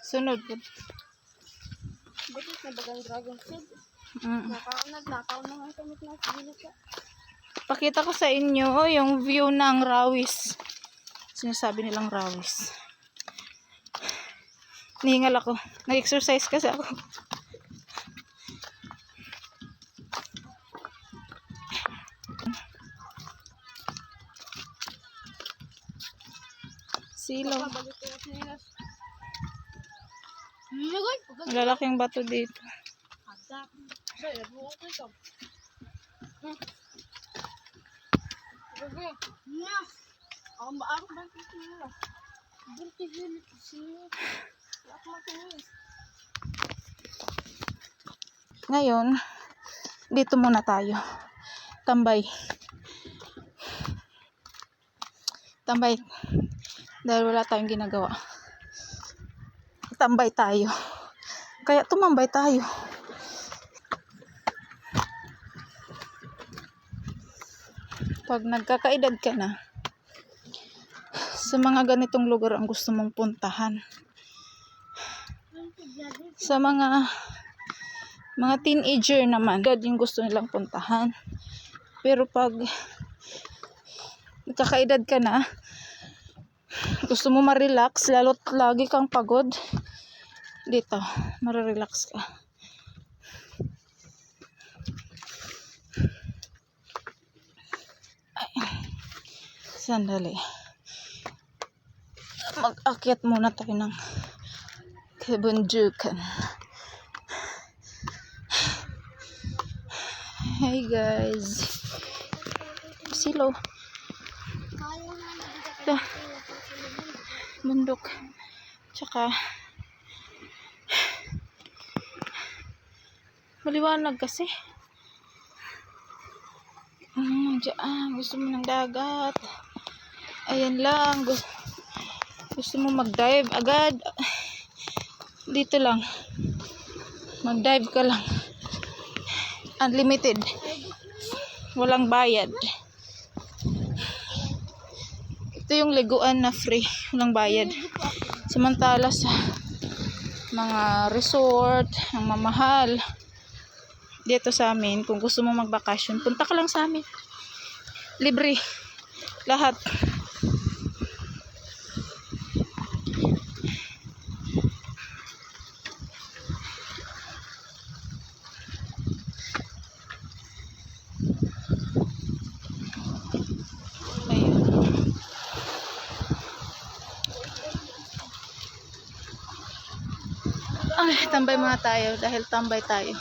Sunod. Bakit na bagang dragon fruit? Mm. Nagnakaw na nga kami na sigilid ka. Pakita ko sa inyo yung view ng Rawis. Sinasabi nilang Rawis. Nihingal ako. Nag-exercise kasi ako. Silaw. Ang lalaking bato dito. Ngayon, dito muna tayo. Tambay. Tambay. Dahil wala tayong ginagawa. Tambay tayo. Kaya tumambay tayo. Pag nagkakaedad ka na, sa mga ganitong lugar ang gusto mong puntahan. Sa mga teenager naman, yung gusto nilang puntahan. Pero pag nagkakaedad ka na, gusto mo ma-relax, lalo't lagi kang pagod, dito, ma-relax ka. Ay, sandali. Mag-akyat muna tayo ng kabundukan. Hey guys. Silo. Ito. Bundok. Tsaka maliwanag kasi. Diyan. Gusto mo ng dagat. Ayan lang. Gusto mo mag-dive agad. Dito lang. Mag-dive ka lang. Unlimited. Walang bayad. Ito yung liguan na free. Walang bayad. Samantala sa mga resort, ang mamahal. Dito sa amin, kung gusto mo magbakasyon, punta ka lang sa amin. Libre. Lahat. Ay, tambay muna tayo dahil tambay tayo.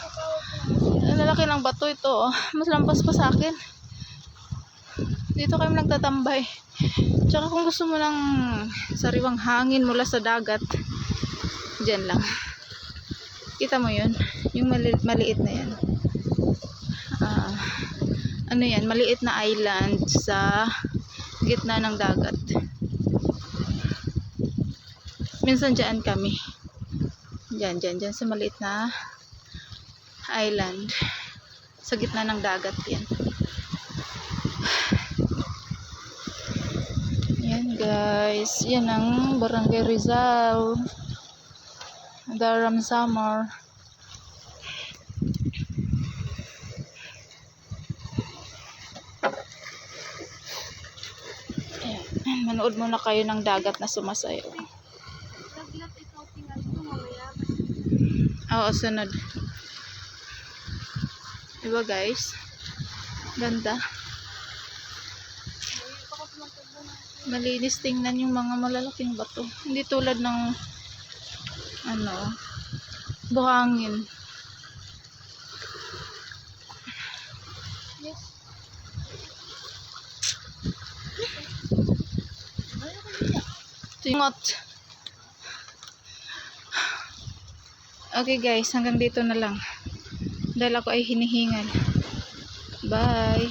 Ang lalaki ng bato ito, oh. Mas lampas pa sa akin. Dito kami nagtatambay. Tsaka kung gusto mo ng sariwang hangin mula sa dagat, dyan lang. Kita mo yun? Yung maliit na yan. Ano yan? Maliit na island sa gitna ng dagat. Minsan dyan kami. Dyan sa maliit na island sa gitna ng dagat yan. Yan guys, yan ang Barangay Rizal, Daram Samar. Ayan. Manood muna kayo ng dagat na sumasayaw. Oo, sunod. Diba guys? Ganda. Malinis tingnan yung mga malalaking bato. Hindi tulad ng buhangin. Tingot. Okay guys, hanggang dito na lang. Dahil ako ay hinihingal. Bye.